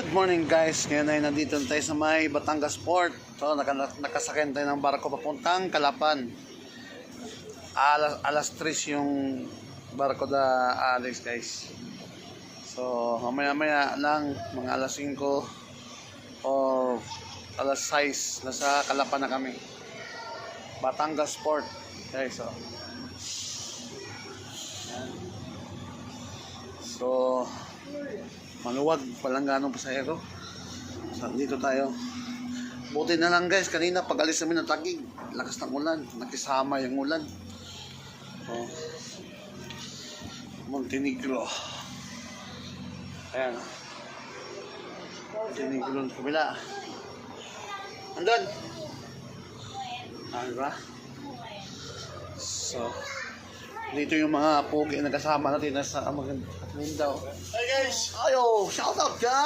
Good morning guys, ngayon ay nandito tayo sa may Batangas Port. So nakasakyan tayo ng barko papuntang Calapan. Alas 3 yung barko na alis guys. So mamaya lang, mga alas 5 or alas 6 nasa Calapan na kami. Batangas Port guys. So maluwag, walang ganong pasahero. So, dito tayo. Buti na lang guys, kanina pag alis namin ng Taguig, lakas ng ulan, nakisama yung ulan. Oh. Montenegro. Ayan. Montenegro ng kabila. Andun. Diba? So, dito yung mga pogi na kasama natin nasa Mindanao. Hey guys! Ayo! Shout out dyan!